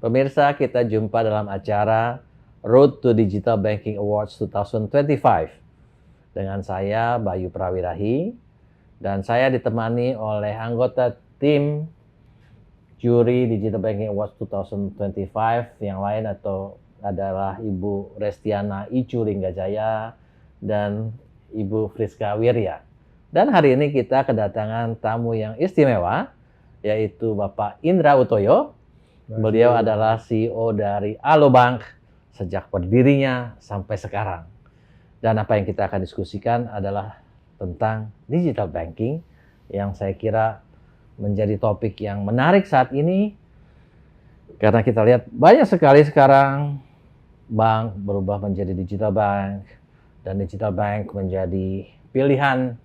Pemirsa, kita jumpa dalam acara Road to Digital Banking Awards 2025 dengan saya Bayu Prawirahi dan saya ditemani oleh anggota tim juri Digital Banking Awards 2025 yang lain adalah Ibu Restiana Icu Linggajaya dan Ibu Friska Wirya. Dan hari ini kita kedatangan tamu yang istimewa, yaitu Bapak Indra Utoyo. Beliau adalah CEO dari Alobank sejak berdirinya sampai sekarang. Dan apa yang kita akan diskusikan adalah tentang digital banking yang saya kira menjadi topik yang menarik saat ini. Karena kita lihat banyak sekali sekarang bank berubah menjadi digital bank. Dan digital bank menjadi pilihan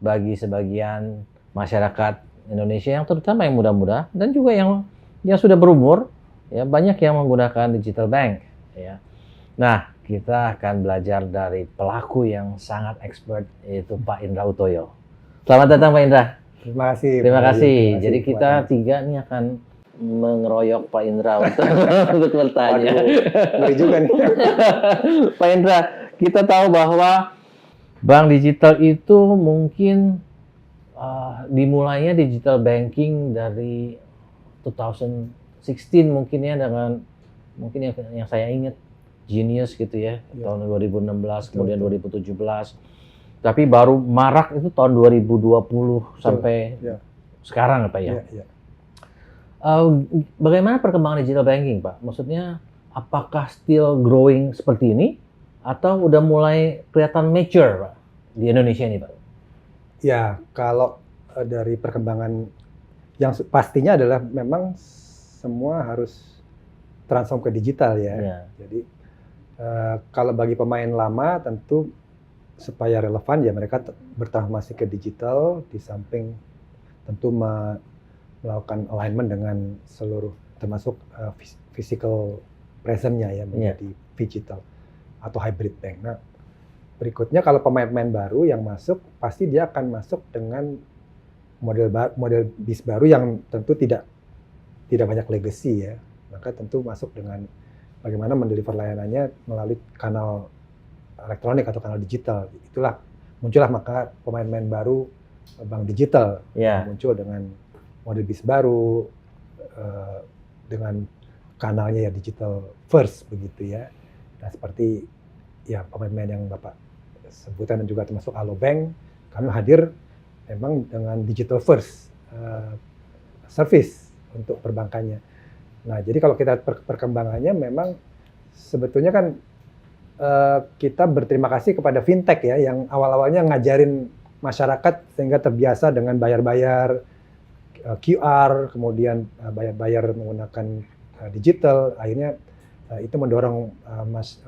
bagi sebagian masyarakat Indonesia yang terutama yang muda-muda dan juga yang sudah berumur, ya banyak yang menggunakan digital bank, ya. Nah, kita akan belajar dari pelaku yang sangat expert, yaitu Pak Indra Utoyo. Selamat datang Pak Indra. Terima kasih. Terima kasih. Jadi kita tiga nih akan mengeroyok Pak Indra untuk bertanya. Ngeri juga nih. Pak Indra, kita tahu bahwa bank digital itu mungkin dimulainya digital banking dari 2016 mungkin ya, dengan mungkin yang saya ingat Genius gitu ya, tahun 2016, kemudian 2017. Tapi baru marak itu tahun 2020 sampai sekarang Pak ya. Bagaimana perkembangan digital banking Pak? Maksudnya apakah still growing seperti ini atau udah mulai kelihatan mature Pak di Indonesia ini Pak? Ya, kalau dari perkembangan yang pastinya adalah memang semua harus transform ke digital ya. Jadi kalau bagi pemain lama tentu supaya relevan ya mereka bertransformasi ke digital, di samping tentu melakukan alignment dengan seluruh termasuk physical presence-nya ya menjadi digital atau hybrid bank. Nah, berikutnya kalau pemain-pemain baru yang masuk pasti dia akan masuk dengan model bis baru yang tentu tidak banyak legacy ya. Maka tentu masuk dengan bagaimana mendeliver layanannya melalui kanal elektronik atau kanal digital. Itulah muncullah maka pemain-pemain baru bank digital muncul dengan model bis baru dengan kanalnya ya digital first begitu ya. Nah, seperti ya pemain-pemain yang Bapak sebutkan dan juga termasuk Alobank, kami hadir memang dengan digital first service untuk perbankannya. Nah, jadi kalau kita perkembangannya memang sebetulnya kan kita berterima kasih kepada fintech ya yang awal-awalnya ngajarin masyarakat sehingga terbiasa dengan bayar-bayar QR, kemudian bayar-bayar menggunakan digital. Akhirnya itu mendorong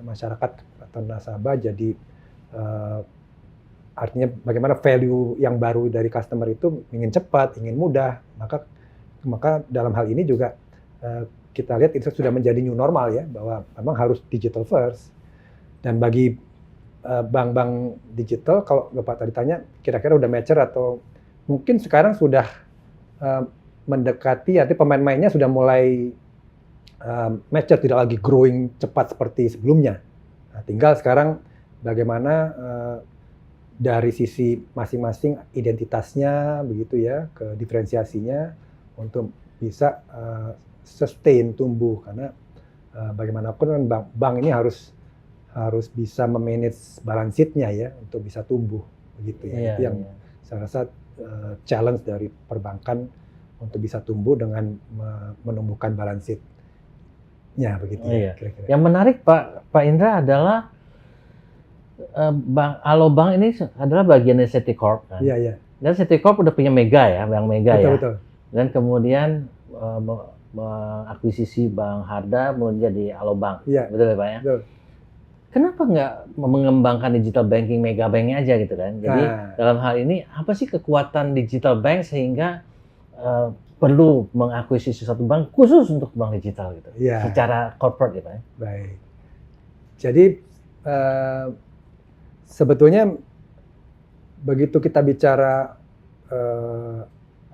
masyarakat atau nasabah jadi artinya bagaimana value yang baru dari customer itu ingin cepat, ingin mudah, maka dalam hal ini juga kita lihat itu sudah menjadi new normal ya, bahwa memang harus digital first. Dan bagi bank-bank digital, kalau Bapak tadi tanya, kira-kira udah mature atau mungkin sekarang sudah mendekati, artinya pemain-pemainnya sudah mulai mature, tidak lagi growing cepat seperti sebelumnya. Nah, tinggal sekarang bagaimana dari sisi masing-masing identitasnya begitu ya, ke diferensiasinya untuk bisa sustain tumbuh, karena bagaimanapun kan bank ini harus bisa memanage balance sheet-nya ya untuk bisa tumbuh begitu ya. Itu yang saya rasa challenge dari perbankan untuk bisa tumbuh dengan menumbuhkan balance sheet-nya begitu ya. Kira-kira. Yang menarik Pak Indra adalah Alobank ini adalah bagian dari Citicorp kan. Iya. Dan Citicorp udah punya Mega ya, Bank Mega betul. Dan kemudian mengakuisisi Bank Harda menjadi Alobank. Betul ya Pak ya? Betul. Kenapa nggak mengembangkan digital banking Mega Banknya aja gitu kan? Jadi dalam hal ini apa sih kekuatan digital bank sehingga perlu mengakuisisi satu bank khusus untuk bank digital gitu? Secara corporate ya Pak ya? Baik. Jadi sebetulnya begitu kita bicara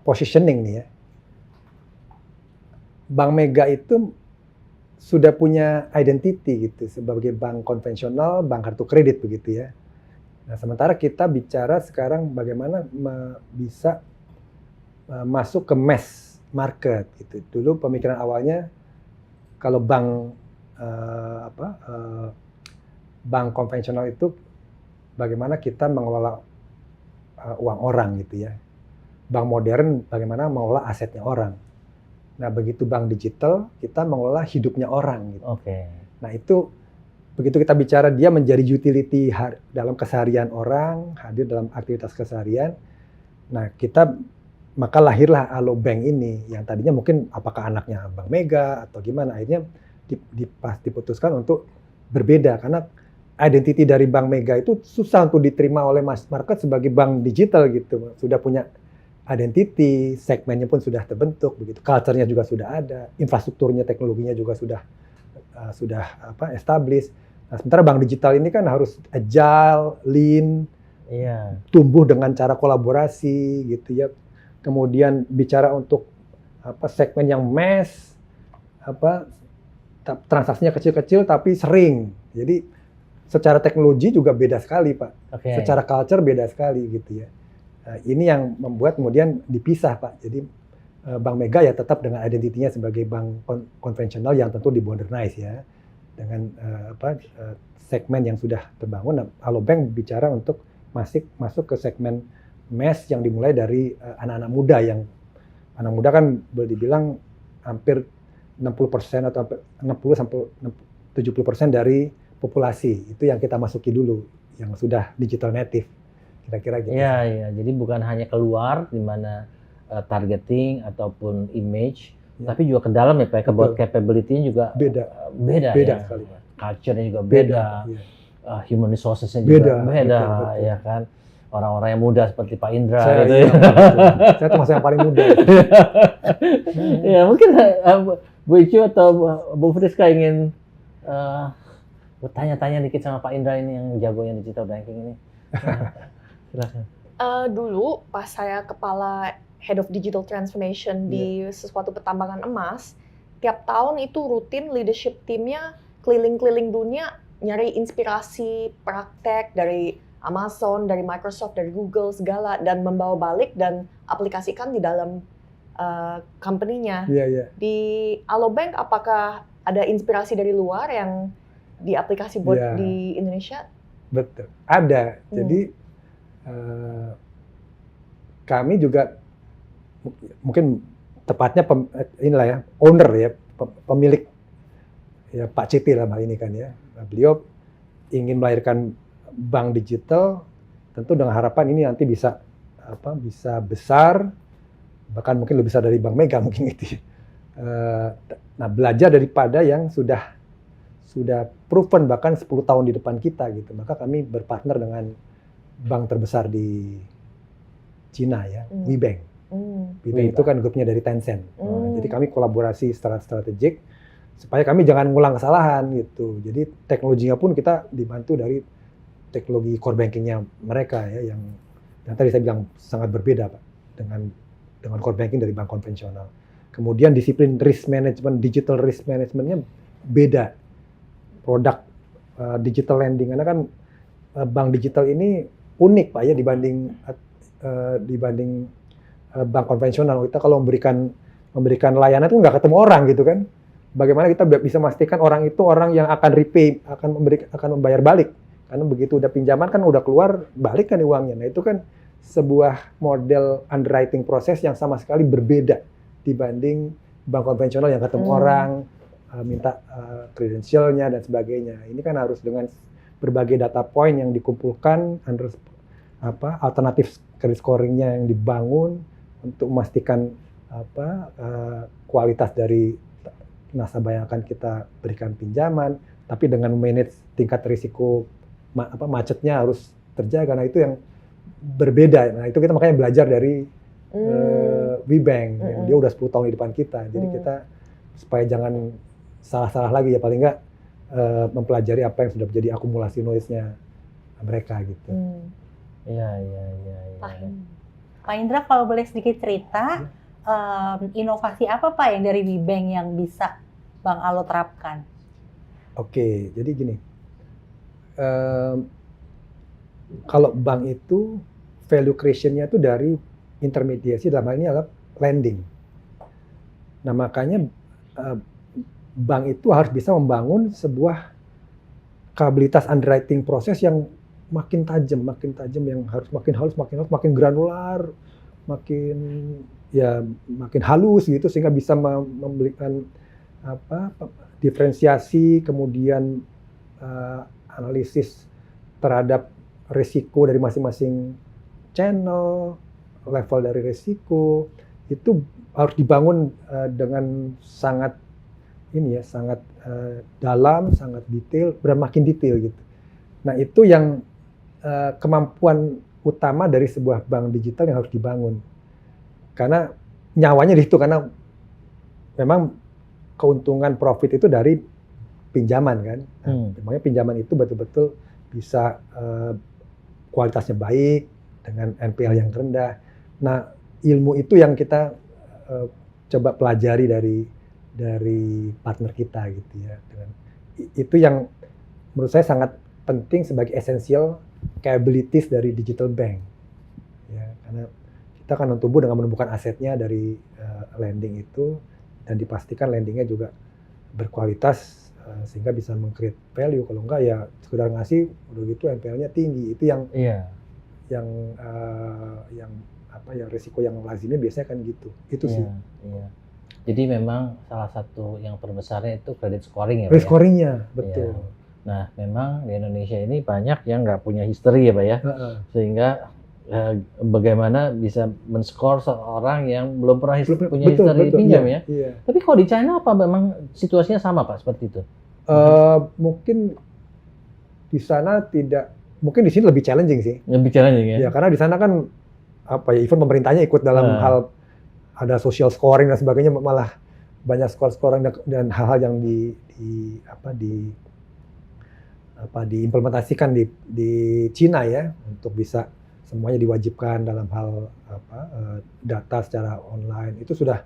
positioning nih ya, Bank Mega itu sudah punya identity gitu sebagai bank konvensional, bank kartu kredit begitu ya. Nah, sementara kita bicara sekarang bagaimana bisa masuk ke mass market gitu. Dulu pemikiran awalnya kalau bank konvensional itu bagaimana kita mengelola uang orang gitu ya. Bank modern bagaimana mengelola asetnya orang. Nah, begitu bank digital, kita mengelola hidupnya orang. Gitu. Nah, itu begitu kita bicara dia menjadi utility dalam keseharian orang, hadir dalam aktivitas keseharian. Nah, maka lahirlah Alobank ini, yang tadinya mungkin apakah anaknya Bank Mega atau gimana, akhirnya diputuskan untuk berbeda, karena identity dari Bank Mega itu susah untuk diterima oleh mass market sebagai bank digital gitu. Sudah punya identity, segmennya pun sudah terbentuk begitu, culture-nya juga sudah ada, infrastrukturnya, teknologinya juga sudah established. Nah, sementara bank digital ini kan harus agile, lean, tumbuh dengan cara kolaborasi gitu ya. Kemudian bicara untuk segmen yang mass, transaksinya kecil-kecil tapi sering. Jadi secara teknologi juga beda sekali, Pak. Secara culture beda sekali gitu ya. Nah, ini yang membuat kemudian dipisah, Pak. Jadi Bank Mega ya tetap dengan identitinya sebagai bank konvensional yang tentu dimodernize ya, dengan segmen yang sudah terbangun. Nah, Alobank bicara untuk masuk ke segmen mass yang dimulai dari anak-anak muda, yang anak muda kan boleh dibilang hampir 60% atau 60-70% dari populasi. Itu yang kita masuki dulu, yang sudah digital native. Kira-kira gitu. Iya. Jadi bukan hanya keluar di mana targeting ataupun image, tapi juga ke dalam ya Pak. Capability-nya juga beda ya. Sekali. Culture-nya juga beda. Human resources-nya juga beda. Ya kan. Orang-orang yang muda seperti Pak Indra gitu ya. Saya termasuk yang paling muda. Ya mungkin Bu Icu atau Bu Friska ingin bertanya-tanya dikit sama Pak Indra ini yang jagonya digital banking ini. Silakan. Dulu pas saya kepala Head of Digital Transformation di sesuatu pertambangan emas, tiap tahun itu rutin leadership timnya keliling-keliling dunia nyari inspirasi praktek dari Amazon, dari Microsoft, dari Google segala, dan membawa balik dan aplikasikan di dalam company-nya. Di Alobank apakah ada inspirasi dari luar yang diaplikasi buat di Indonesia? Betul, ada. Jadi kami juga mungkin tepatnya inilah ya, owner ya, pemilik ya Pak Citi lah hal ini kan ya. Beliau ingin melahirkan bank digital, tentu dengan harapan ini nanti bisa besar, bahkan mungkin lebih besar dari Bank Mega mungkin itu. Nah, belajar daripada yang sudah proven bahkan 10 tahun di depan kita gitu. Maka kami berpartner dengan bank terbesar di Cina ya, WeBank. WeBank itu kan grupnya dari Tencent. Jadi kami kolaborasi secara strategik supaya kami jangan ngulang kesalahan gitu. Jadi teknologinya pun kita dibantu dari teknologi core bankingnya mereka ya, yang tadi saya bilang sangat berbeda Pak dengan core banking dari bank konvensional. Kemudian disiplin risk management, digital risk managementnya beda. Produk digital lending, karena kan bank digital ini unik Pak ya dibanding bank konvensional. Kita kalau memberikan layanan itu nggak ketemu orang gitu kan. Bagaimana kita bisa memastikan orang itu orang yang akan repay, akan membayar balik. Karena begitu udah pinjaman kan udah keluar, balik kan uangnya. Nah itu kan sebuah model underwriting proses yang sama sekali berbeda dibanding bank konvensional yang ketemu orang, minta credentialnya dan sebagainya. Ini kan harus dengan berbagai data point yang dikumpulkan, alternatif credit scoring-nya yang dibangun untuk memastikan kualitas dari nasabah yang akan kita berikan pinjaman, tapi dengan manage tingkat risiko macetnya harus terjaga. Nah itu yang berbeda. Nah itu kita makanya belajar dari WeBank, dia udah 10 tahun di depan kita. Jadi kita supaya jangan salah-salah lagi ya, paling nggak mempelajari apa yang sudah menjadi akumulasi noise-nya mereka gitu. Iya. Pak Indra, kalau boleh sedikit cerita, inovasi apa Pak yang dari WeBank yang bisa Bang Alo terapkan? Oke, jadi gini, kalau bank itu value creation-nya itu dari intermediasi, dalam hal ini adalah lending. Nah makanya bank itu harus bisa membangun sebuah kapabilitas underwriting proses yang makin tajam, yang harus makin halus, makin granular, makin halus gitu, sehingga bisa memberikan diferensiasi, kemudian analisis terhadap risiko dari masing-masing channel, level dari risiko itu harus dibangun dengan sangat dalam, sangat detail, makin detail gitu. Nah itu yang kemampuan utama dari sebuah bank digital yang harus dibangun. Karena nyawanya di situ, karena memang keuntungan profit itu dari pinjaman kan. Memangnya pinjaman itu betul-betul bisa kualitasnya baik dengan NPL yang rendah. Nah ilmu itu yang kita coba pelajari dari partner kita gitu ya. Itu yang menurut saya sangat penting sebagai essential capabilities dari digital bank. Ya, karena kita akan tumbuh dengan menemukan asetnya dari lending itu, dan dipastikan lendingnya juga berkualitas sehingga bisa meng-create value. Kalau enggak ya sekedar ngasih udah gitu NPL-nya tinggi. Itu yang risiko yang lazimnya biasanya kan gitu. Itu sih. Iya. Jadi memang salah satu yang terbesarnya itu credit scoring ya, Credit scoring-nya, betul. Ya. Nah, memang di Indonesia ini banyak yang nggak punya history ya Pak ya, sehingga bagaimana bisa men-score seorang yang belum pernah punya history pinjam ya. Iya. Tapi kalau di China apa memang situasinya sama Pak seperti itu? Mungkin di sana tidak, mungkin di sini lebih challenging sih. Lebih challenging ya? Ya karena di sana kan even pemerintahnya ikut dalam hal ada social scoring dan sebagainya, malah banyak scoring dan hal-hal yang diimplementasikan di Cina ya, untuk bisa semuanya diwajibkan dalam hal data secara online. Itu sudah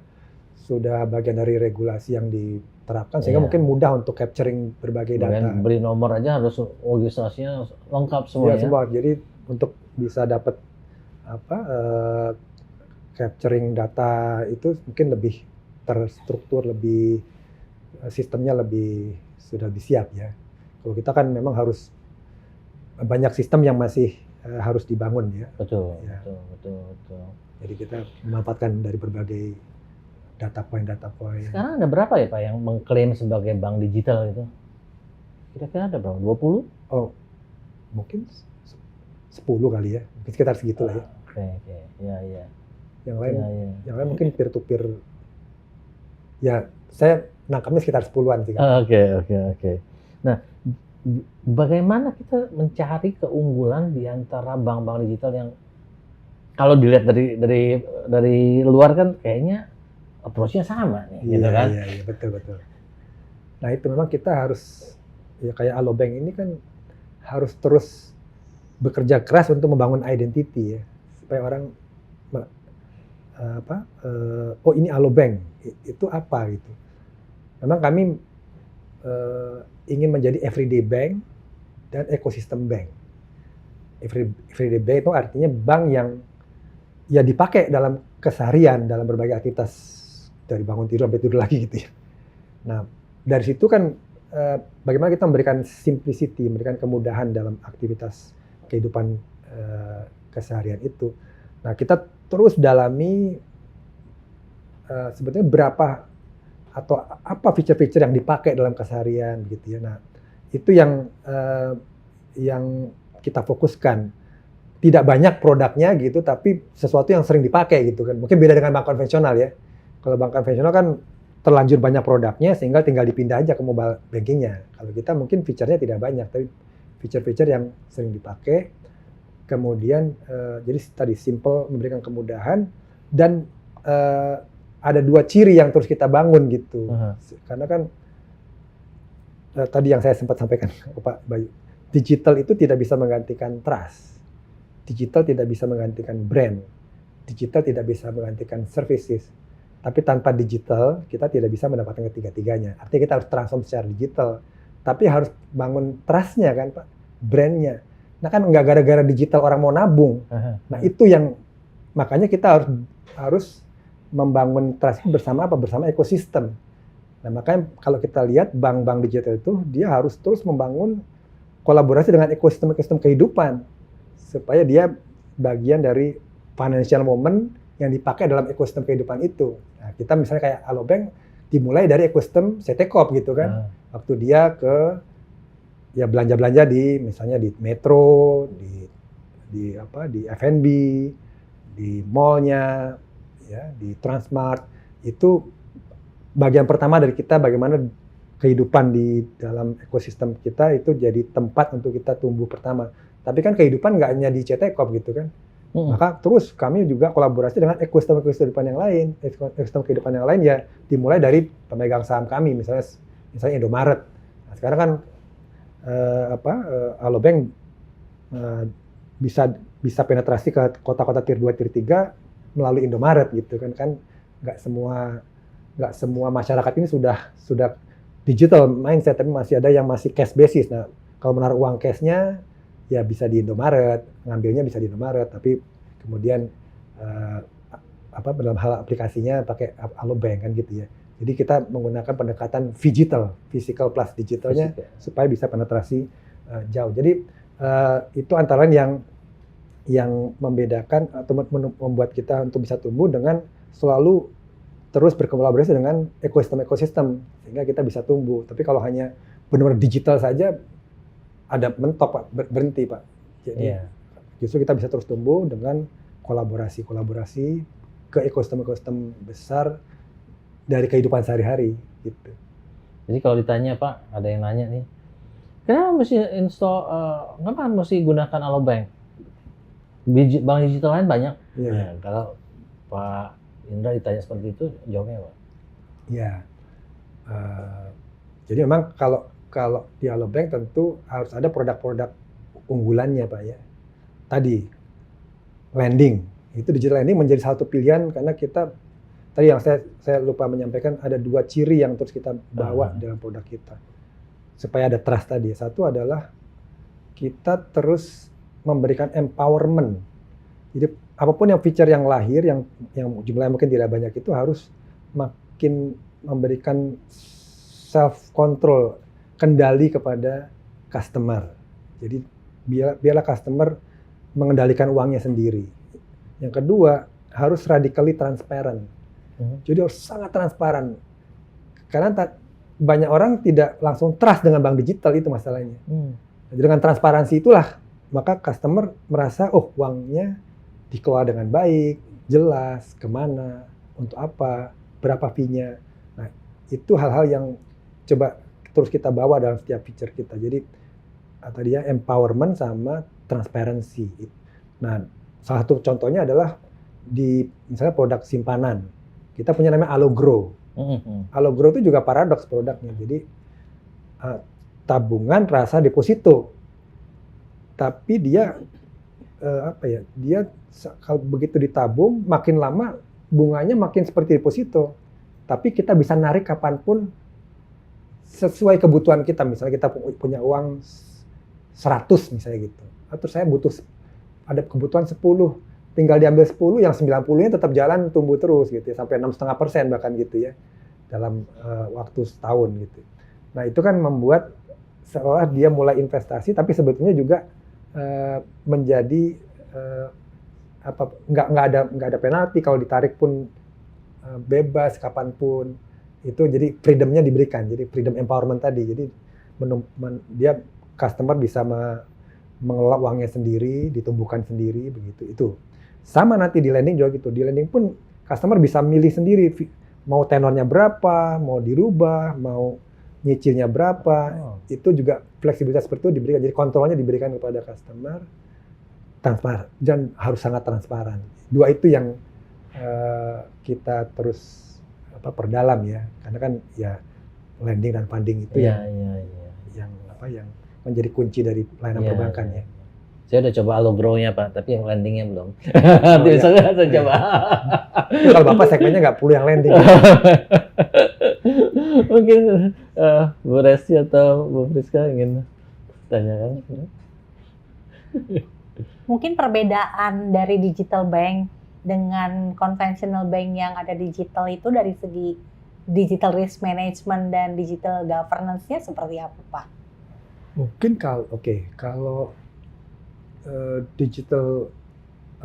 bagian dari regulasi yang diterapkan, sehingga mungkin mudah untuk capturing berbagai data. Beli nomor aja harus registrasinya lengkap semua ya. Semua. Jadi untuk bisa dapat capturing data itu mungkin lebih terstruktur, lebih sistemnya sudah lebih siap ya. Kalau kita kan memang harus banyak sistem yang masih harus dibangun ya. Betul. Jadi kita memanfaatkan dari berbagai data point. Sekarang ada berapa ya Pak yang mengklaim sebagai bank digital itu? Kira-kira ada berapa? 20? Oh, mungkin 10 kali ya. Mungkin sekitar segitulah ya. Oke. Ya. Yang lain mungkin peer to peer. Ya, saya nangkapnya sekitar 10-an sih. Oke. Nah, bagaimana kita mencari keunggulan di antara bank-bank digital yang kalau dilihat dari luar kan kayaknya approach-nya sama nih, gitu kan? Iya, betul. Nah, itu memang kita harus, ya kayak Alobank ini kan harus terus bekerja keras untuk membangun identity ya, supaya orang ini Alobank, itu apa gitu. Memang kami ingin menjadi everyday bank dan ekosistem bank. Everyday bank itu artinya bank yang ya dipakai dalam keseharian, dalam berbagai aktivitas, dari bangun tidur sampai tidur lagi gitu ya. Nah, dari situ kan bagaimana kita memberikan simplicity, memberikan kemudahan dalam aktivitas kehidupan keseharian itu. Nah, kita terus dalami sebetulnya berapa atau apa fitur-fitur yang dipakai dalam keseharian gitu ya. Nah, itu yang kita fokuskan. Tidak banyak produknya gitu, tapi sesuatu yang sering dipakai gitu kan. Mungkin beda dengan bank konvensional ya. Kalau bank konvensional kan terlanjur banyak produknya sehingga tinggal dipindah aja ke mobile bankingnya. Kalau kita mungkin fiturnya tidak banyak, tapi fitur-fitur yang sering dipakai. Kemudian jadi tadi simple, memberikan kemudahan, dan ada dua ciri yang terus kita bangun gitu. Karena kan tadi yang saya sempat sampaikan ke Pak Bayu, digital itu tidak bisa menggantikan trust. Digital tidak bisa menggantikan brand. Digital tidak bisa menggantikan services. Tapi tanpa digital kita tidak bisa mendapatkan ketiga-tiganya. Artinya kita harus transform secara digital. Tapi harus bangun trust-nya kan Pak, brand-nya. Nah kan nggak gara-gara digital orang mau nabung. Nah itu yang makanya kita harus membangun trust bersama bersama ekosistem. Nah makanya kalau kita lihat bank-bank digital itu dia harus terus membangun kolaborasi dengan ekosistem kehidupan supaya dia bagian dari financial moment yang dipakai dalam ekosistem kehidupan itu. Nah, kita misalnya kayak Alobank dimulai dari ekosistem CT Corp gitu kan. Waktu dia ya belanja-belanja misalnya di Metro, di F&B, di mall-nya, ya, di Transmart. Itu bagian pertama dari kita bagaimana kehidupan di dalam ekosistem kita itu jadi tempat untuk kita tumbuh pertama. Tapi kan kehidupan nggak hanya di CT Corp gitu kan. Maka terus kami juga kolaborasi dengan ekosistem kehidupan yang lain. Ekosistem kehidupan yang lain ya dimulai dari pemegang saham kami, misalnya Indomaret. Nah, sekarang kan Alobank bisa penetrasi ke kota-kota tier 2, tier 3 melalui Indomaret gitu kan. Kan nggak semua masyarakat ini sudah digital mindset, tapi masih ada yang masih cash basis. Nah, kalau menaruh uang cashnya ya bisa di Indomaret, ngambilnya bisa di Indomaret, tapi kemudian dalam hal aplikasinya pakai Alobank kan gitu ya. Jadi kita menggunakan pendekatan physical plus digitalnya supaya bisa penetrasi jauh. Jadi itu antara lain yang membedakan atau membuat kita untuk bisa tumbuh dengan selalu terus berkolaborasi dengan ekosistem sehingga kita bisa tumbuh. Tapi kalau hanya benar-benar digital saja ada mentok Pak, berhenti Pak. Jadi justru kita bisa terus tumbuh dengan kolaborasi ke ekosistem besar dari kehidupan sehari-hari gitu. Jadi kalau ditanya Pak, ada yang nanya nih, kenapa mesti gunakan Alobank? Bank digital lain banyak. Nah, kalau Pak Indra ditanya seperti itu, jawabnya apa? Iya. Jadi memang kalau di Alobank tentu harus ada produk-produk unggulannya Pak ya. Tadi lending, itu digital lending menjadi satu pilihan karena kita tadi yang saya lupa menyampaikan ada 2 ciri yang terus kita bawa dalam produk kita supaya ada trust tadi. Satu adalah kita terus memberikan empowerment. Jadi apapun yang feature yang lahir yang jumlahnya mungkin tidak banyak itu harus makin memberikan self control, kendali kepada customer. Jadi biarlah customer mengendalikan uangnya sendiri. Yang kedua, harus radically transparent. Jadi harus sangat transparan. Karena banyak orang tidak langsung trust dengan bank digital, itu masalahnya. Jadi dengan transparansi itulah, maka customer merasa, oh uangnya dikelola dengan baik, jelas, kemana, untuk apa, berapa fee-nya. Nah, itu hal-hal yang coba terus kita bawa dalam setiap feature kita. Jadi tadinya empowerment sama transparency. Nah, salah satu contohnya adalah di misalnya produk simpanan. Kita punya namanya Alogro. Alogro itu juga paradoks produknya. Jadi tabungan rasa deposito. Tapi dia dia kalau begitu ditabung makin lama bunganya makin seperti deposito. Tapi kita bisa narik kapanpun sesuai kebutuhan kita. Misalnya kita punya uang 100 misalnya gitu. Atau saya butuh ada kebutuhan 10, tinggal diambil 10, yang 90-nya tetap jalan tumbuh terus gitu ya, sampai 6,5% bahkan gitu ya dalam waktu setahun gitu. Nah itu kan membuat seolah dia mulai investasi, tapi sebetulnya juga menjadi nggak ada penalti kalau ditarik pun bebas kapanpun. Itu jadi freedom-nya diberikan, jadi freedom empowerment tadi. Jadi dia customer bisa mengelola uangnya sendiri, ditumbuhkan sendiri begitu. Itu sama nanti di lending juga gitu. Di lending pun customer bisa milih sendiri mau tenornya berapa, mau dirubah, mau nyicilnya berapa. Itu juga fleksibilitas seperti itu diberikan. Jadi kontrolnya diberikan kepada customer, transparan dan harus sangat transparan. 2 itu yang kita terus perdalam ya, karena kan ya lending dan funding itu yang menjadi kunci dari layanan perbankan ya. Saya udah coba Allegro-nya Pak, tapi yang landingnya belum. Nanti iya. saya coba. Tapi kalau Bapak segmennya nggak perlu yang landing. Mungkin Bu Resti atau Bu Friska ingin tanyakan. Mungkin perbedaan dari digital bank dengan conventional bank yang ada digital itu dari segi digital risk management dan digital governance-nya seperti apa, Pak? Mungkin kalau digital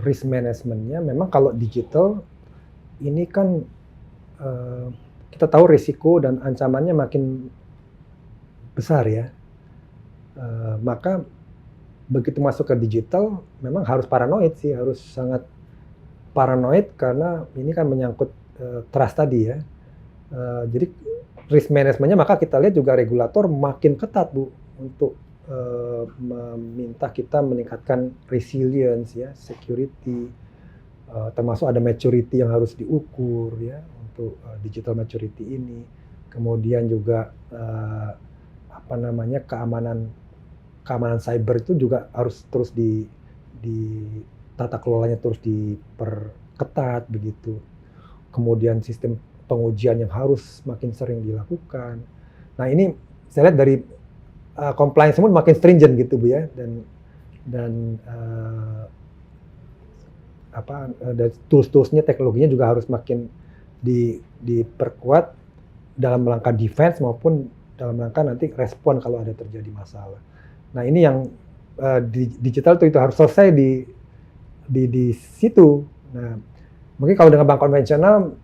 risk management-nya memang kalau digital ini kan kita tahu risiko dan ancamannya makin besar ya. Maka begitu masuk ke digital memang harus paranoid sih, harus sangat paranoid karena ini kan menyangkut trust tadi ya. Jadi risk management-nya maka kita lihat juga regulator makin ketat Bu untuk meminta kita meningkatkan resilience ya, security, termasuk ada maturity yang harus diukur ya untuk digital maturity ini. Kemudian juga keamanan cyber itu juga harus terus di tata kelolanya terus diperketat begitu. Kemudian sistem pengujian yang harus makin sering dilakukan. Nah ini saya lihat dari compliance semua makin stringent gitu Bu ya, dan tools-toolsnya, teknologinya juga harus makin diperkuat dalam rangka defense maupun dalam rangka nanti respon kalau ada terjadi masalah. Nah ini yang digital itu harus selesai di situ. Nah mungkin kalau dengan bank konvensional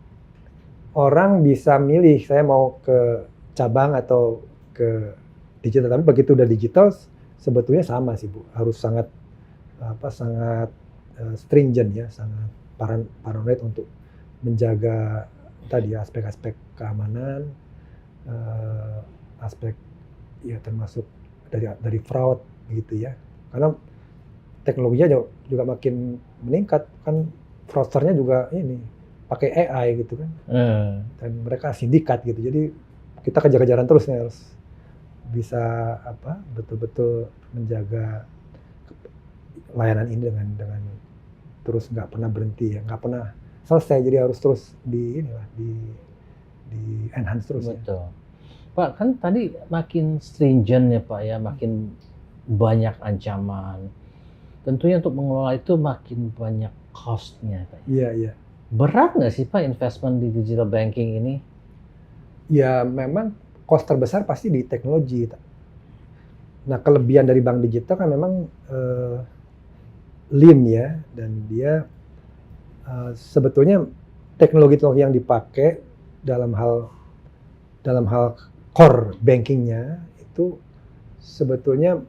orang bisa milih saya mau ke cabang atau ke digital, tapi begitu udah digital sebetulnya sama sih Bu, harus sangat stringent ya, sangat paranoid untuk menjaga tadi aspek-aspek keamanan, aspek ya termasuk dari fraud gitu ya, karena teknologinya juga makin meningkat kan, fraudsternya juga ini pakai AI gitu kan, dan mereka sindikat gitu, jadi kita kejar-kejaran terus nih, harus bisa betul-betul menjaga layanan ini dengan terus nggak pernah berhenti ya, nggak pernah selesai, jadi harus terus di enhance terus. Betul. Ya. Pak kan tadi makin stringent ya Pak ya, makin banyak ancaman. Tentunya untuk mengelola itu makin banyak cost-nya Pak. Iya. Berat nggak sih Pak investment di digital banking ini? Ya memang cost terbesar pasti di teknologi. Nah kelebihan dari bank digital kan memang lean ya, dan dia sebetulnya teknologi yang dipakai dalam hal core bankingnya itu sebetulnya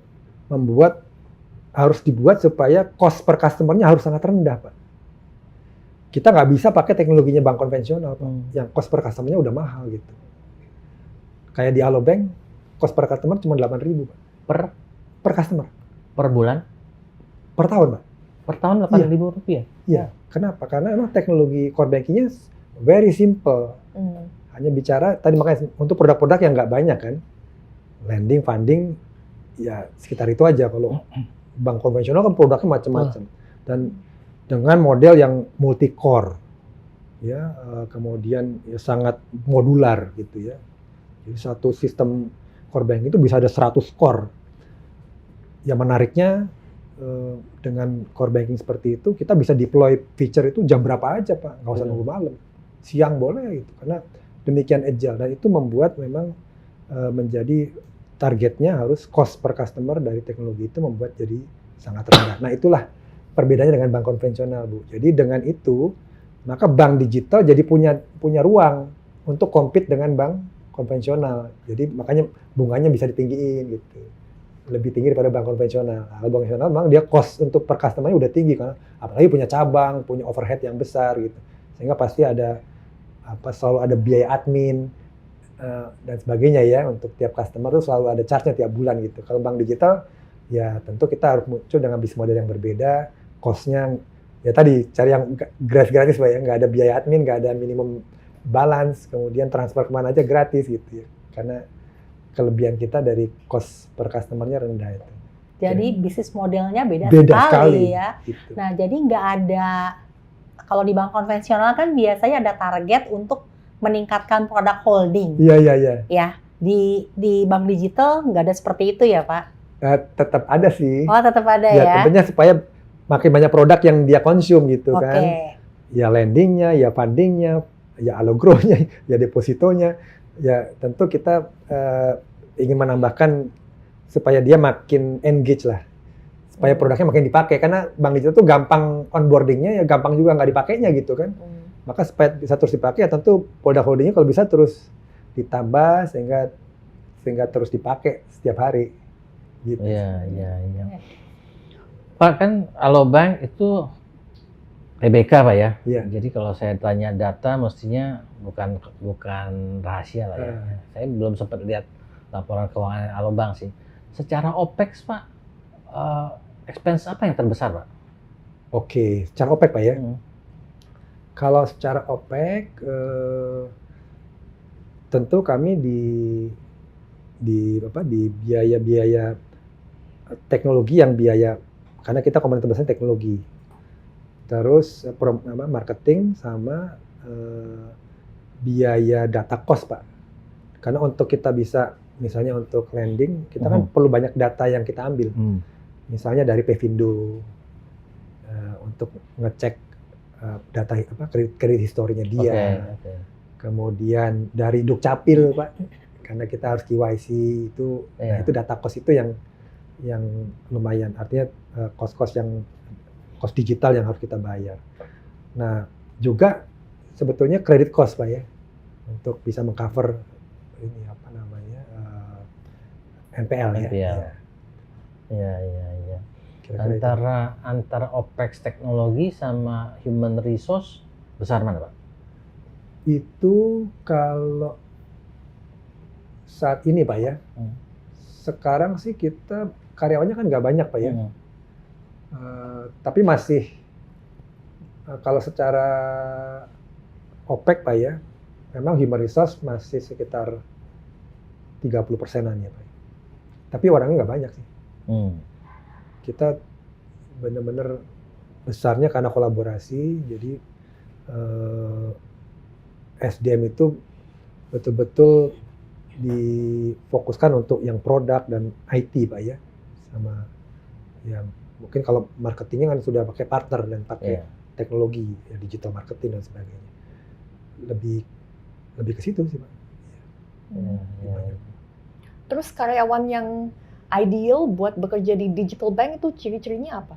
harus dibuat supaya cost per customer-nya harus sangat rendah Pak. Kita nggak bisa pakai teknologinya bank konvensional Pak, yang cost per customer-nya udah mahal gitu. Kayak di Alobank, cost per customer cuma 8.000 Pak. Per customer. Per bulan? Per tahun Pak. Per tahun 8.000 rupiah? Iya. Kenapa? Karena emang teknologi core banking-nya very simple. Hanya bicara, tadi makanya untuk produk-produk yang nggak banyak kan, lending, funding, ya sekitar itu aja. Kalau bank konvensional kan produknya macam-macam. Dan dengan model yang multi-core, ya, kemudian ya sangat modular gitu ya. Jadi satu sistem core banking itu bisa ada 100 core. Yang menariknya dengan core banking seperti itu, kita bisa deploy feature itu jam berapa aja Pak, nggak usah nunggu malam. Siang boleh gitu, karena demikian agile. Dan itu membuat memang menjadi targetnya harus cost per customer dari teknologi itu membuat jadi sangat rendah. Nah itulah perbedaannya dengan bank konvensional Bu. Jadi dengan itu, maka bank digital jadi punya ruang untuk compete dengan bank konvensional. Jadi makanya bunganya bisa ditinggiin gitu. Lebih tinggi daripada bank konvensional. Kalau bank konvensional memang dia cost untuk per customer-nya udah tinggi kan. Apalagi punya cabang, punya overhead yang besar gitu. Sehingga pasti ada selalu ada biaya admin dan sebagainya ya, untuk tiap customer itu selalu ada charge-nya tiap bulan gitu. Kalau bank digital ya tentu kita harus muncul dengan bisnis model yang berbeda, cost-nya ya tadi cari yang gratis Pak ya, nggak ada biaya admin, nggak ada minimum balance, kemudian transfer kemana aja gratis gitu ya. Karena kelebihan kita dari cost per customer-nya rendah itu. Jadi bisnis modelnya beda Beda sekali sekali. ya. Gitu. Nah, jadi nggak ada, kalau di bank konvensional kan biasanya ada target untuk meningkatkan produk holding. Iya. Ya, di bank digital nggak ada seperti itu ya, Pak? Tetap ada sih. Oh, tetap ada Ya, ya. tentunya supaya makin banyak produk yang dia konsum gitu Oke. kan. Ya lendingnya, ya fundingnya, ya allogronya, ya depositonya. Ya tentu kita ingin menambahkan supaya dia makin engage lah. Supaya produknya makin dipakai. Karena bank digital tuh gampang onboardingnya, ya gampang juga nggak dipakainya gitu kan. Maka supaya bisa terus dipakai, ya tentu produk holdingnya kalau bisa terus ditambah sehingga terus dipakai setiap hari. Gitu. Iya. Pak, kan Alobank itu TBK Pak ya. Iya. Jadi kalau saya tanya data mestinya bukan rahasia lah ya. Saya belum sempat lihat laporan keuangan Alobank sih. Secara OPEX Pak, expense apa yang terbesar Pak? Oke, secara OPEX Pak ya. Kalau secara OPEX, tentu kami di biaya-biaya teknologi yang karena kita komponen terbesar teknologi. Terus marketing sama biaya data cost Pak. Karena untuk kita bisa, misalnya untuk lending, kita kan perlu banyak data yang kita ambil. Misalnya dari Pevindo, untuk ngecek data kredit historinya dia. Okay. Kemudian dari Dukcapil Pak, karena kita harus KYC itu, nah itu data cost itu yang lumayan, artinya cost digital yang harus kita bayar. Nah juga sebetulnya credit cost Pak ya, untuk bisa mengcover ini NPL ya. Iya. Antara OPEX teknologi sama human resource besar mana Pak? Itu kalau saat ini Pak ya, sekarang sih kita karyawannya kan nggak banyak Pak ya, tapi masih kalau secara OPEX Pak ya, memang human resource masih sekitar 30%-an ya Pak. Tapi orangnya nggak banyak sih. Kita benar-benar besarnya karena kolaborasi, jadi SDM itu betul-betul difokuskan untuk yang produk dan IT Pak ya, sama ya mungkin kalau marketingnya kan sudah pakai partner dan pakai teknologi ya, digital marketing dan sebagainya, lebih ke situ sih Pak. Terus karyawan yang ideal buat bekerja di digital bank itu ciri-cirinya apa?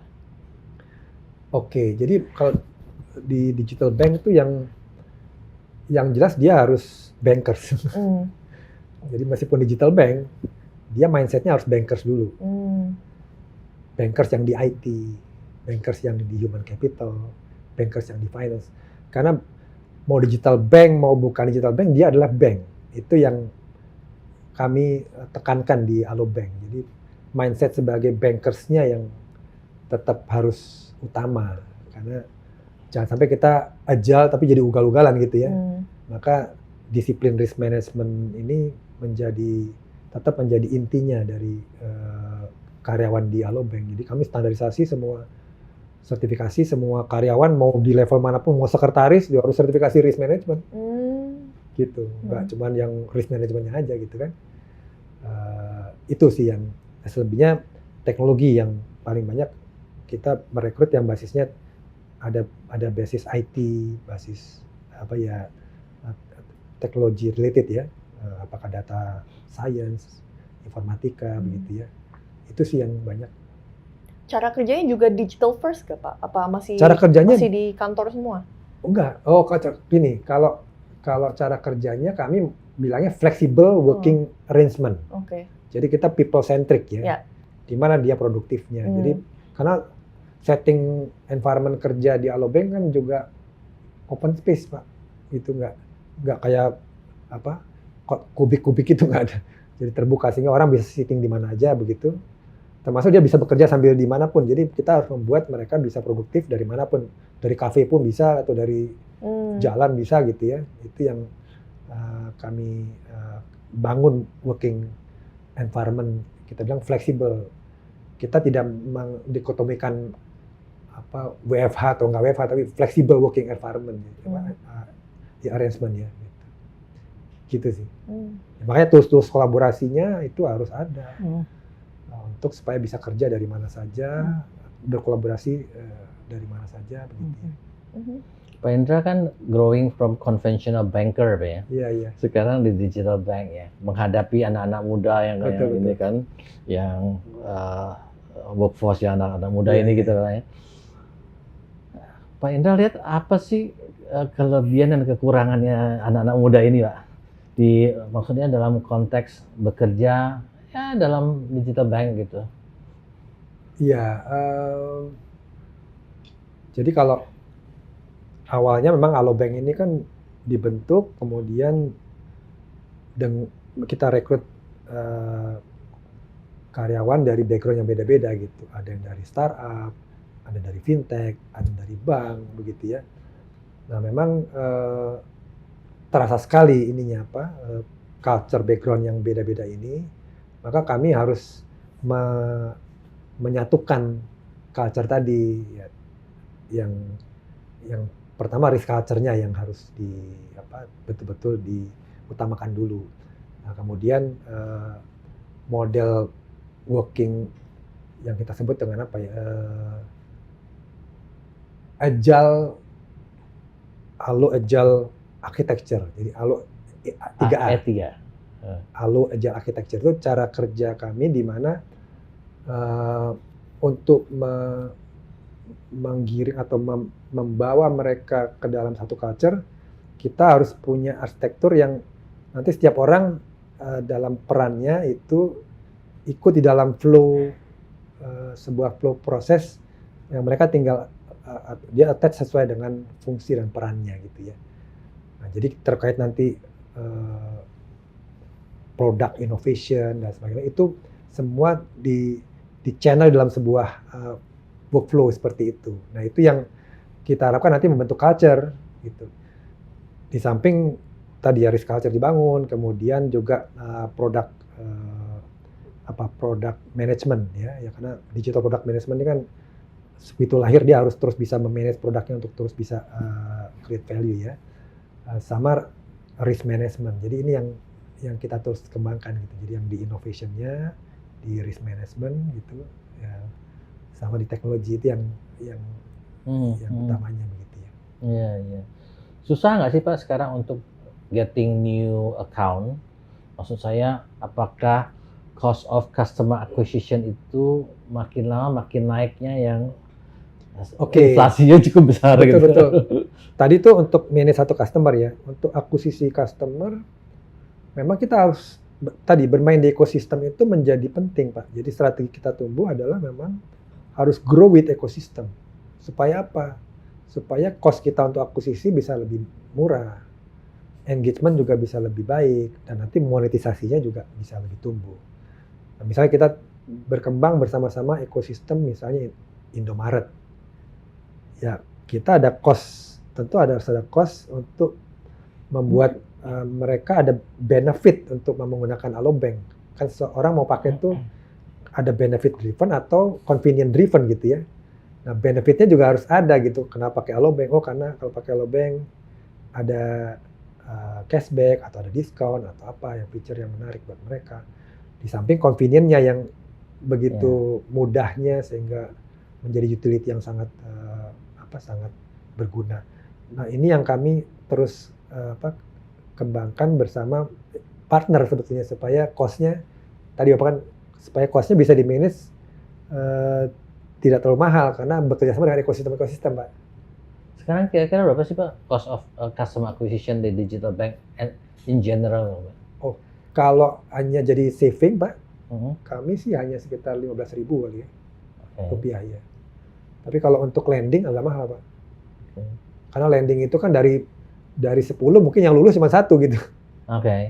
Oke, jadi kalau di digital bank itu yang jelas dia harus bankers. Jadi meskipun digital bank, dia mindsetnya harus bankers dulu. Bankers yang di IT, bankers yang di human capital, bankers yang di finance. Karena mau digital bank, mau bukan digital bank, dia adalah bank. Itu yang kami tekankan di Alobank. Jadi mindset sebagai bankersnya yang tetap harus utama. Karena jangan sampai kita agile tapi jadi ugal-ugalan gitu ya. Maka disiplin risk management ini tetap menjadi intinya dari karyawan di Alobank. Jadi kami standarisasi semua sertifikasi, semua karyawan mau di level manapun, mau sekretaris dia harus sertifikasi risk management. Gitu, nggak cuman yang risk manajemennya aja gitu kan. Itu sih yang selebihnya teknologi yang paling banyak kita merekrut yang basisnya ada basis IT, basis teknologi related ya, apakah data science, informatika begitu ya. Itu sih yang banyak. Cara kerjanya juga digital first gak Pak? Apa masih di kantor semua? Enggak. Oh, gini, kalau cara kerjanya kami bilangnya flexible working arrangement. Jadi kita people centric ya. Di mana dia produktifnya. Jadi karena setting environment kerja di Alobank kan juga open space Pak. Itu enggak kayak kubik-kubik itu enggak ada. Jadi terbuka sehingga orang bisa sitting di mana aja begitu. Termasuk dia bisa bekerja sambil dimanapun. Jadi kita harus membuat mereka bisa produktif dari manapun. Dari kafe pun bisa atau dari jalan bisa gitu ya. Itu yang kami bangun working environment. Kita bilang fleksibel. kita tidak mendikotomikan apa WFH atau nggak WFH, tapi flexible working environment, di arrangement ya. Gitu sih. Makanya tools kolaborasinya itu harus ada untuk supaya bisa kerja dari mana saja, berkolaborasi dari mana saja begitu ya. Pak Indra kan growing from conventional banker Pak ya. Iya, iya. Sekarang di digital bank ya, menghadapi anak-anak muda yang kayak Betul, ini kan, yang workforce yang anak-anak muda Iya, ini iya. gitu kan ya. Pak Indra lihat apa sih kelebihan dan kekurangannya anak-anak muda ini Pak? Maksudnya dalam konteks bekerja ya dalam digital bank gitu. Iya. Jadi kalau awalnya memang Alobank ini kan dibentuk, kemudian kita rekrut karyawan dari background yang beda-beda gitu. Ada yang dari startup, ada dari fintech, ada dari bank, begitu ya. Nah memang terasa sekali ininya culture background yang beda-beda ini. Maka kami harus menyatukan culture tadi, ya, yang pertama risk culture-nya yang harus betul-betul diutamakan dulu. Nah, kemudian model working yang kita sebut dengan agile architecture. Jadi ALO 3A. ALO agile architecture itu cara kerja kami di mana untuk menggiring atau membawa mereka ke dalam satu culture, kita harus punya arsitektur yang nanti setiap orang dalam perannya itu ikut di dalam flow, sebuah flow proses yang mereka tinggal dia attach sesuai dengan fungsi dan perannya gitu ya. Nah, jadi terkait nanti product innovation dan sebagainya itu semua di channel dalam sebuah workflow seperti itu. Nah, itu yang kita harapkan nanti membentuk culture gitu. Di samping tadi risk culture dibangun, kemudian juga product management ya karena digital product management ini kan begitu lahir dia harus terus bisa memanage produknya untuk terus bisa create value ya. Sama risk management. Jadi ini yang kita terus kembangkan gitu. Jadi yang di innovation-nya, di risk management gitu ya. Sama di teknologi itu yang utamanya begitu ya. Iya, iya. Susah nggak sih Pak sekarang untuk getting new account? Maksud saya, apakah cost of customer acquisition itu makin lama makin naiknya yang inflasinya cukup besar gitu? Betul. Tadi tuh untuk manage satu customer ya, untuk akuisisi customer, memang kita harus tadi bermain di ekosistem itu menjadi penting Pak. Jadi strategi kita tumbuh adalah memang harus grow with ekosistem. Supaya apa? Supaya cost kita untuk akuisisi bisa lebih murah, engagement juga bisa lebih baik, dan nanti monetisasinya juga bisa lebih tumbuh. Nah, misalnya kita berkembang bersama-sama ekosistem, misalnya Indomaret, ya kita ada cost, tentu harus ada cost untuk membuat mereka ada benefit untuk menggunakan Alobank. Kan seorang mau pakai itu ada benefit driven atau convenient driven gitu ya. Nah, benefitnya juga harus ada gitu. Kenapa pakai Alobank? Oh, karena kalau pakai Alobank ada cashback atau ada diskon atau apa yang feature yang menarik buat mereka. Di samping convenience-nya yang begitu mudahnya sehingga menjadi utility yang sangat sangat berguna. Nah, ini yang kami terus kembangkan bersama partner sebetulnya supaya cost-nya tadi Bapak kan supaya cost-nya bisa di-manage tidak terlalu mahal karena bekerja sama dengan ekosistem Pak. Sekarang kira-kira berapa sih Pak cost of customer acquisition di digital bank and in general Pak? Oh, kalau hanya jadi saving Pak, kami sih hanya sekitar 15.000 kali ya, rupiah ya. Tapi kalau untuk lending agak mahal Pak. Karena lending itu kan dari 10 mungkin yang lulus cuma 1 gitu.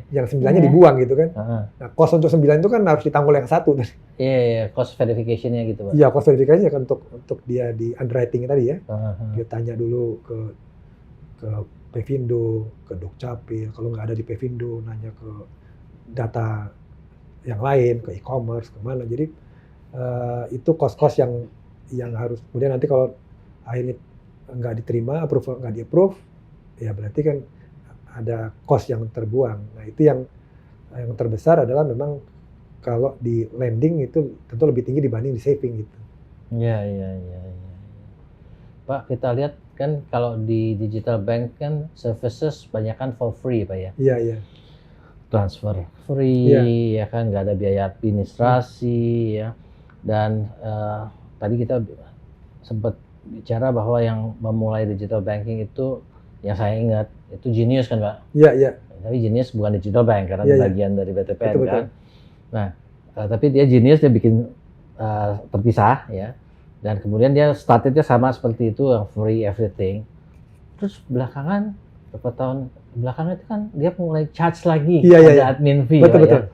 Yang 9-nya dibuang gitu kan. Nah, cost untuk 9 itu kan harus ditanggul yang 1 tadi. Iya, cost verification-nya gitu Pak. Iya, cost verification kan untuk dia di underwriting tadi ya. Dia tanya dulu ke Pevindo, ke Dukcapil, kalau nggak ada di Pevindo nanya ke data yang lain, ke e-commerce, kemana. Jadi itu cost-cost yang harus kemudian nanti kalau akhirnya nggak diterima, nggak di-approve, ya berarti kan ada cost yang terbuang. Nah itu yang terbesar adalah memang kalau di lending itu tentu lebih tinggi dibanding di saving gitu. Iya. Pak, kita lihat kan kalau di digital bank kan services banyak kan for free Pak ya. Iya. Transfer free, ya kan, nggak ada biaya administrasi ya. Dan tadi kita sempat bicara bahwa yang memulai digital banking itu yang saya ingat itu Genius kan Pak? Iya. Tapi Genius bukan digital bank karena bagian dari BTPN betul, kan. Nah, tapi dia Genius dia bikin terpisah ya. Dan kemudian dia startednya sama seperti itu, yang free everything. Terus belakangan, beberapa tahun belakangan itu kan dia mulai charge lagi, ada admin fee. Betul. Ya.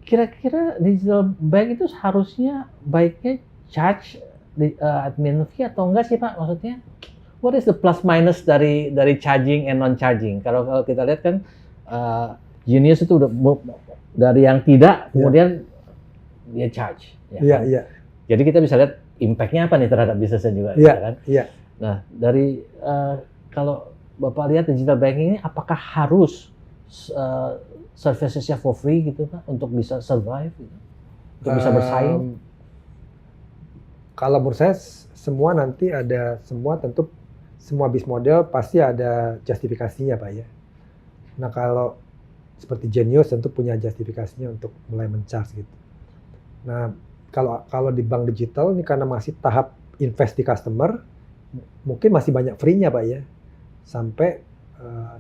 Kira-kira digital bank itu harusnya baiknya charge admin fee atau enggak sih Pak? Maksudnya, what is the plus minus dari charging and non charging? Kalau kita lihat kan Genius itu udah dari yang tidak, kemudian dia charge. Iya. Jadi kita bisa lihat impact-nya apa nih terhadap bisnisnya juga, kan? Iya. Nah, dari kalau Bapak lihat digital banking ini, apakah harus services-nya for free gitu Pak, untuk bisa survive, gitu? Untuk bisa bersaing? Kalau menurut saya semua tentu semua bis model pasti ada justifikasinya Pak ya. Nah kalau seperti Genius tentu punya justifikasinya untuk mulai men-charge gitu. Nah kalau di bank digital ini karena masih tahap invest di customer, mungkin masih banyak free-nya Pak ya, sampai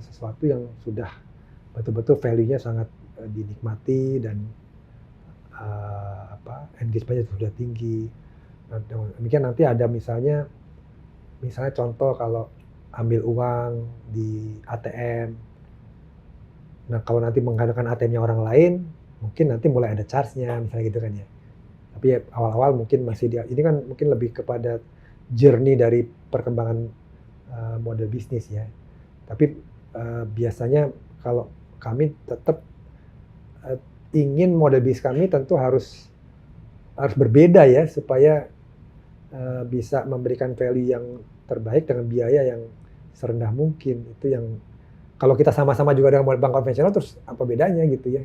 sesuatu yang sudah betul-betul value-nya sangat dinikmati dan engagement-nya sudah tinggi. Nah, demikian nanti ada misalnya contoh kalau ambil uang di ATM. Nah kalau nanti menggunakan ATM-nya orang lain, mungkin nanti mulai ada charge-nya misalnya gitu kan ya. Tapi ya, awal-awal mungkin masih ini kan mungkin lebih kepada journey dari perkembangan model bisnis ya. Tapi biasanya kalau kami tetap ingin model bisnis kami tentu harus berbeda ya supaya bisa memberikan value yang terbaik dengan biaya yang serendah mungkin. Itu yang kalau kita sama-sama juga dengan bank konvensional terus apa bedanya gitu ya.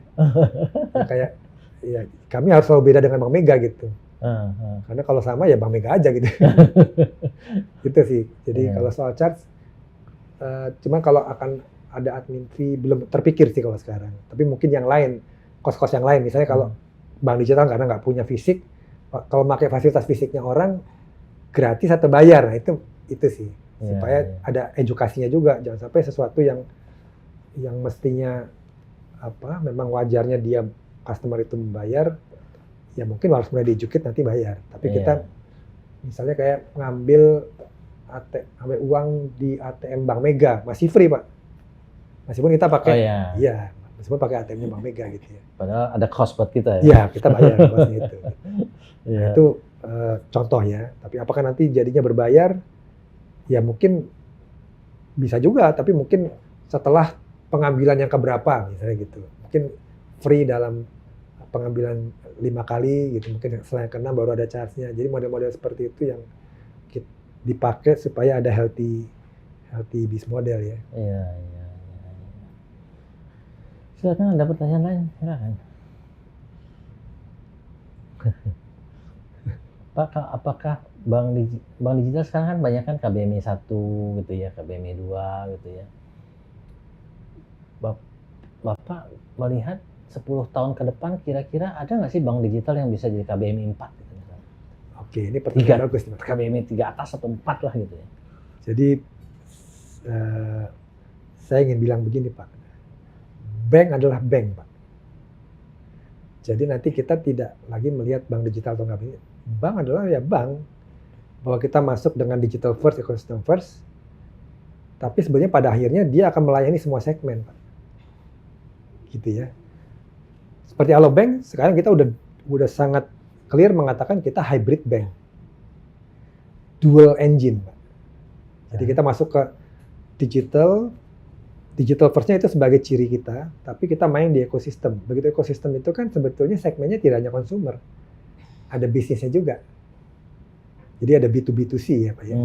Kayak ya kami harus selalu beda dengan Bank Mega gitu. Karena kalau sama ya Bank Mega aja gitu. Gitu sih. Jadi kalau soal charge, cuman kalau akan ada admin fee belum terpikir sih kalau sekarang. Tapi mungkin yang lain, kos-kos yang lain. Misalnya kalau bank digital karena nggak punya fisik, kalau pakai fasilitas fisiknya orang gratis atau bayar, nah itu sih. Supaya ada edukasinya juga. Jangan sampai sesuatu yang mestinya memang wajarnya dia customer itu membayar, ya mungkin harus mulai di-educate nanti bayar. Tapi kita misalnya kayak ngambil uang di ATM Bank Mega, masih free Pak. Meskipun kita pakai, meskipun pakai ATM-nya Bank Mega gitu ya. Padahal ada cost buat kita ya? Iya, kita bayar costnya itu. Nah, itu contoh ya. Tapi apakah nanti jadinya berbayar? Ya mungkin bisa juga, tapi mungkin setelah pengambilan yang keberapa misalnya gitu. Mungkin free dalam pengambilan 5 kali gitu, mungkin setelah yang ke-6 baru ada charge-nya. Jadi model-model seperti itu yang dipakai supaya ada healthy business model ya. Iya. Silakan, ada pertanyaan lain, silakan. Pak, apakah bank digital sekarang kan banyak kan KBMI 1 gitu ya, KBMI 2 gitu ya. Bapak melihat 10 tahun ke depan kira-kira ada nggak sih bank digital yang bisa jadi KBMI 4 gitu misalnya? Oke, ini pertanyaan bagus nih. KBMI 3 atas atau 4 lah gitu ya. Jadi saya ingin bilang begini Pak, bank adalah bank Pak. Jadi nanti kita tidak lagi melihat bank digital atau nggak. Bank adalah ya bank, bahwa kita masuk dengan digital first, ecosystem first, tapi sebenarnya pada akhirnya dia akan melayani semua segmen Pak. Gitu ya. Seperti Alobank, sekarang kita udah sangat clear mengatakan kita hybrid bank. Dual engine, Pak. Jadi kita masuk ke digital first-nya itu sebagai ciri kita, tapi kita main di ekosistem. Begitu ekosistem itu kan sebetulnya segmennya tidak hanya consumer, ada bisnisnya juga. Jadi ada B2B2C ya Pak ya.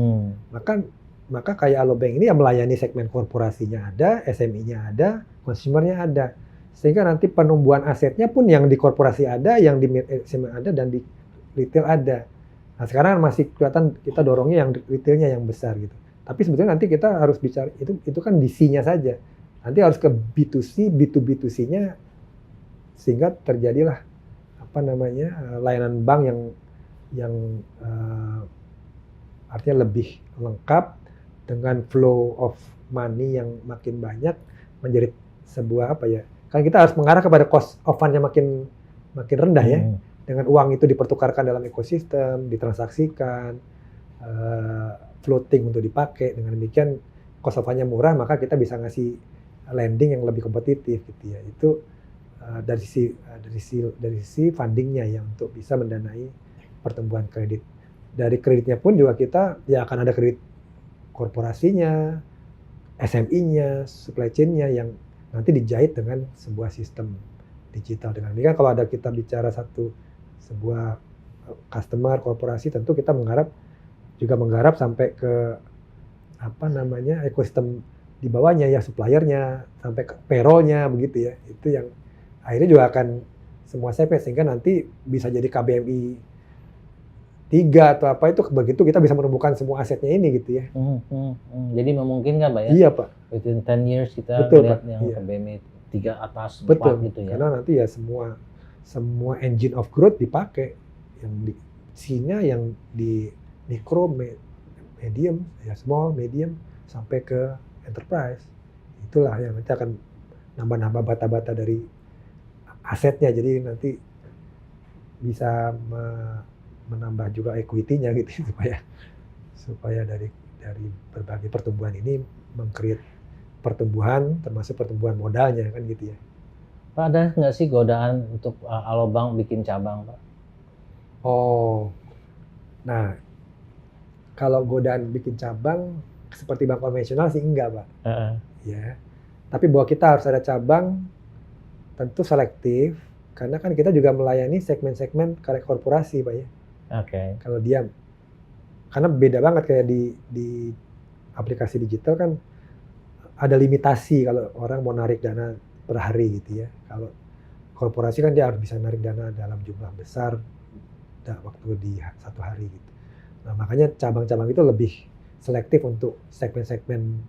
Maka kayak Alobank ini yang melayani segmen korporasinya ada, SME-nya ada, consumer-nya ada. Sehingga nanti penumbuhan asetnya pun yang di korporasi ada, yang di SME ada, dan di retail ada. Nah sekarang masih kelihatan kita dorongnya yang retailnya yang besar gitu. Tapi sebetulnya nanti kita harus bicara, itu kan DC-nya saja. Nanti harus ke B2C, B2B2C-nya, sehingga terjadilah layanan bank yang artinya lebih lengkap dengan flow of money yang makin banyak menjadi sebuah kan kita harus mengarah kepada cost of fund-nya makin rendah ya, dengan uang itu dipertukarkan dalam ekosistem, ditransaksikan, floating untuk dipakai, dengan demikian cost of fund-nya murah, maka kita bisa ngasih lending yang lebih kompetitif gitu ya. Itu dari sisi fundingnya yang untuk bisa mendanai pertumbuhan kredit. Dari kreditnya pun juga kita ya akan ada kredit korporasinya, SME-nya, supply chain-nya yang nanti dijahit dengan sebuah sistem digital. Dengan demikian kalau ada kita bicara sebuah customer korporasi, tentu kita menggarap sampai ke ekosistem di bawahnya ya, suppliernya sampai ke payroll-nya begitu ya. Itu yang akhirnya juga akan semua CP, sehingga nanti bisa jadi KBMI 3 atau apa itu, begitu kita bisa menumbuhkan semua asetnya ini gitu ya. Jadi memungkinkan Pak ya? Iya Pak. Within 10 years kita Betul, melihat Pak. yang Iya. KBMI 3 atas 4 Betul, gitu ya. karena nanti ya semua engine of growth dipakai, yang di C-nya yang di mikro, medium, ya small, medium, sampai ke enterprise. Itulah yang nanti akan nambah-nambah bata-bata dari asetnya, jadi nanti bisa menambah juga equity-nya gitu supaya dari berbagai pertumbuhan ini meng-create pertumbuhan, termasuk pertumbuhan modalnya kan gitu ya. Pak, ada nggak sih godaan untuk Alobank bikin cabang Pak? Oh, nah kalau godaan bikin cabang seperti bank konvensional sih enggak Pak. Ya, tapi bahwa kita harus ada cabang tentu selektif, karena kan kita juga melayani segmen-segmen korporasi Pak ya. Oke. Kalau dia, karena beda banget kayak di aplikasi digital kan ada limitasi kalau orang mau narik dana per hari gitu ya. Kalau korporasi kan dia harus bisa narik dana dalam jumlah besar waktu di satu hari gitu. Nah makanya cabang-cabang itu lebih selektif untuk segmen-segmen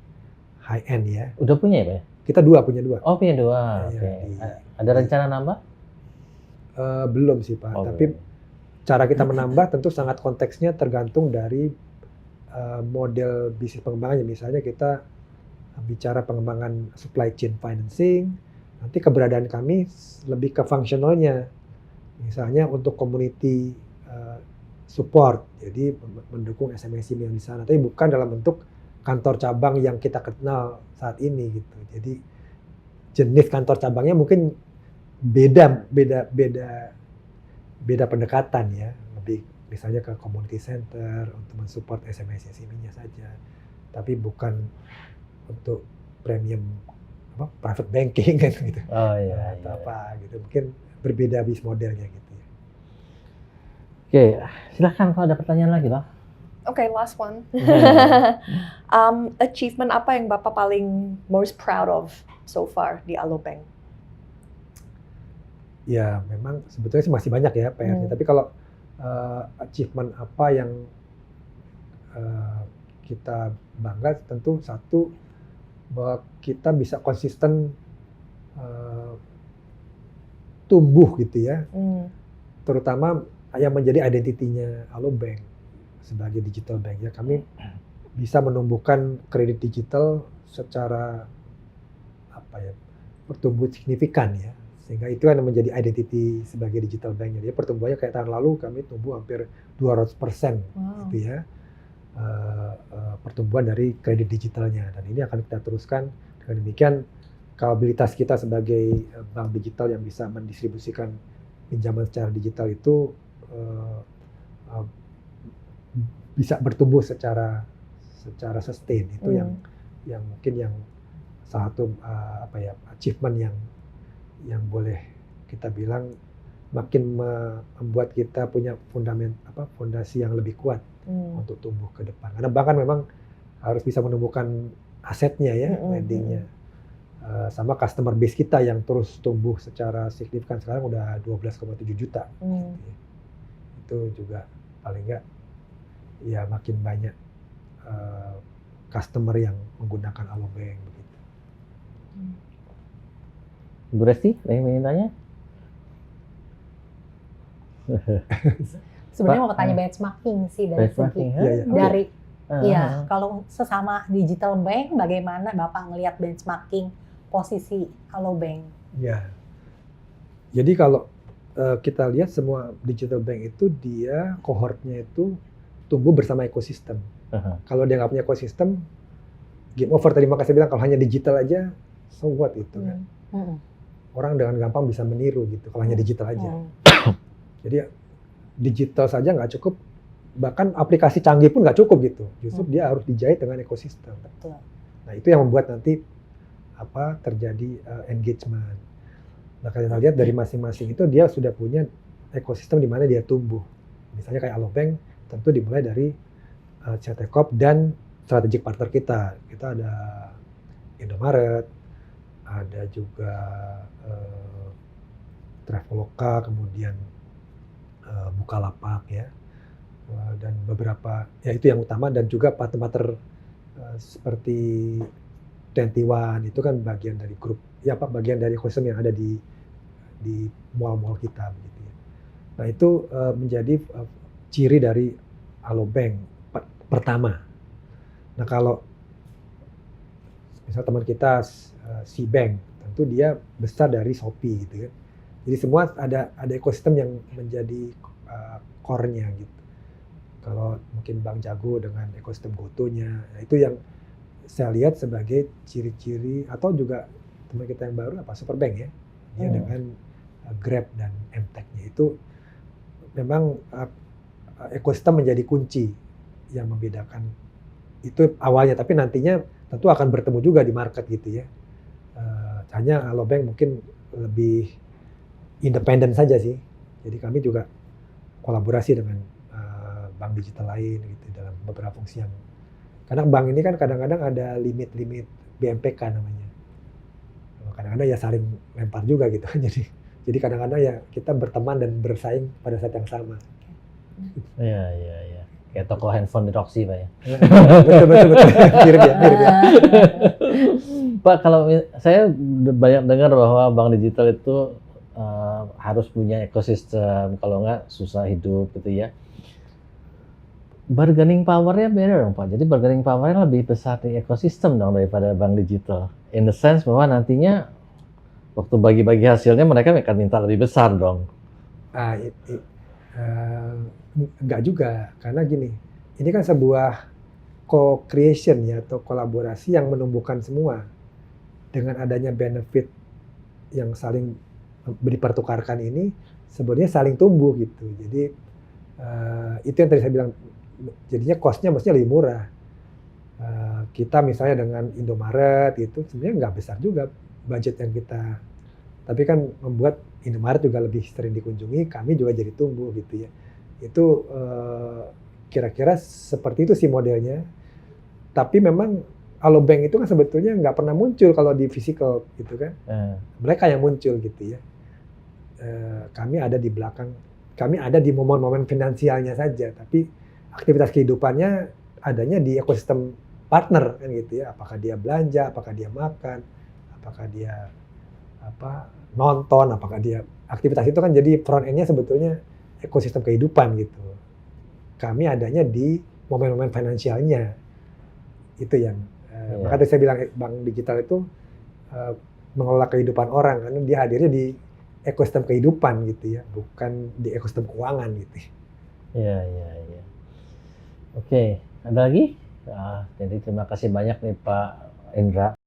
high end ya. Udah punya ya Pak? Kita punya dua. Oh punya 2, oke. Ada rencana nambah? Belum sih Pak, tapi cara kita menambah tentu sangat konteksnya tergantung dari model bisnis pengembangannya. Misalnya kita bicara pengembangan supply chain financing, nanti keberadaan kami lebih ke fungsionalnya. Misalnya untuk community support, jadi mendukung SME yang di sana, tapi bukan dalam bentuk kantor cabang yang kita kenal saat ini gitu. Jadi jenis kantor cabangnya mungkin beda pendekatan ya, lebih misalnya ke community center untuk mensupport SME-nya saja, tapi bukan untuk premium private banking kan gitu. Oh iya. Atau apa gitu, mungkin berbeda bisnis modelnya gitu ya. Oke, silahkan kalau ada pertanyaan lagi Pak. Oke, last one. Achievement apa yang Bapak paling most proud of so far di Alobank? Ya, memang sebetulnya sih masih banyak ya PR-nya. Tapi kalau achievement apa yang kita bangga, tentu satu bahwa kita bisa konsisten tumbuh gitu ya. Terutama yang menjadi identitinya Alobank sebagai digital bank ya, kami bisa menumbuhkan kredit digital secara pertumbuhan signifikan ya, sehingga itu kan menjadi identity sebagai digital bank. Jadi pertumbuhannya kayak tahun lalu kami tumbuh hampir 200% gitu ya, pertumbuhan dari kredit digitalnya, dan ini akan kita teruskan. Dengan demikian kapabilitas kita sebagai bank digital yang bisa mendistribusikan pinjaman secara digital itu bisa bertumbuh secara sustain. Itu yang mungkin yang salah satu achievement yang boleh kita bilang makin membuat kita punya fondasi yang lebih kuat untuk tumbuh ke depan. Karena bank kan memang harus bisa menemukan asetnya ya, lendingnya. Sama customer base kita yang terus tumbuh secara signifikan, sekarang udah 12,7 juta. Gitu ya. Itu juga paling nggak ya makin banyak customer yang menggunakan Alobank begitu. Bu Resti, ingin tanya? Sebenarnya mau tanya benchmarking sih dari segi dari iya, kalau sesama digital bank bagaimana Bapak ngelihat benchmarking posisi Alobank? Ya. Jadi kalau kita lihat semua digital bank itu dia kohortnya itu tumbuh bersama ekosistem. Kalau dia nggak punya ekosistem, game over. Tadi makanya saya bilang kalau hanya digital aja, so what itu kan. Orang dengan gampang bisa meniru gitu kalau hanya digital aja. Jadi digital saja nggak cukup, bahkan aplikasi canggih pun nggak cukup gitu. Justru dia harus dijahit dengan ekosistem. Betul. Nah itu yang membuat nanti terjadi engagement. Nah kalau kita lihat dari masing-masing itu dia sudah punya ekosistem di mana dia tumbuh. Misalnya kayak Alobank tentu dimulai dari CT Corp dan strategic partner kita. Kita ada Indomaret, ada juga Traveloka, kemudian Bukalapak ya, dan beberapa ya itu yang utama, dan juga partner-partner seperti 21 itu kan bagian dari grup ya bagian dari ekosistem yang ada di mall-mall kita begitu ya. Nah itu menjadi ciri dari Alobank pertama. Nah kalau misal teman kita Cbank, tentu dia besar dari Shopee gitu kan. Jadi semua ada ekosistem yang menjadi core-nya gitu. Kalau mungkin Bank Jago dengan ekosistem GoTo-nya, nah itu yang saya lihat sebagai ciri-ciri, atau juga teman kita yang baru Superbank ya, dia dengan Grab dan M-Tech-nya itu memang ekosistem menjadi kunci yang membedakan itu awalnya, tapi nantinya tentu akan bertemu juga di market gitu ya. Hanya Alobank mungkin lebih independen saja sih. Jadi kami juga kolaborasi dengan bank digital lain gitu dalam beberapa fungsi yang, karena bank ini kan kadang-kadang ada limit-limit BMPK namanya. Kadang-kadang ya saling lempar juga gitu. Jadi kadang-kadang ya kita berteman dan bersaing pada saat yang sama. Iya. Kayak toko handphone di Roxy Pak ya. Betul. Mirip ya. Pak, kalau saya banyak dengar bahwa bank digital itu harus punya ekosistem, kalau nggak susah hidup gitu ya. Bargaining power-nya beda dong Pak. Jadi bargaining power-nya lebih besar di ekosistem dong daripada bank digital. In the sense bahwa nantinya waktu bagi-bagi hasilnya mereka akan minta lebih besar dong. Enggak juga, karena gini, ini kan sebuah co-creation ya, atau kolaborasi yang menumbuhkan semua. Dengan adanya benefit yang saling dipertukarkan ini, sebenarnya saling tumbuh gitu. Jadi itu yang tadi saya bilang, jadinya cost-nya mestinya lebih murah. Kita misalnya dengan Indomaret itu sebenarnya nggak besar juga budget yang kita, tapi kan membuat Indomaret juga lebih sering dikunjungi, kami juga jadi tumbuh gitu ya. Itu kira-kira seperti itu sih modelnya. Tapi memang Alobank itu kan sebetulnya nggak pernah muncul kalau di physical gitu kan. Mereka yang muncul gitu ya. Kami ada di belakang, kami ada di momen-momen finansialnya saja, tapi aktivitas kehidupannya adanya di ekosistem partner kan gitu ya. Apakah dia belanja, apakah dia makan, apakah dia nonton, apakah dia aktivitas itu kan jadi front end-nya sebetulnya ekosistem kehidupan gitu. Kami adanya di momen-momen finansialnya. Itu yang maka tadi saya bilang bank digital itu mengelola kehidupan orang, karena dia hadirnya di ekosistem kehidupan gitu ya, bukan di ekosistem keuangan gitu. Iya. Oke, ada lagi? Jadi terima kasih banyak nih Pak Indra.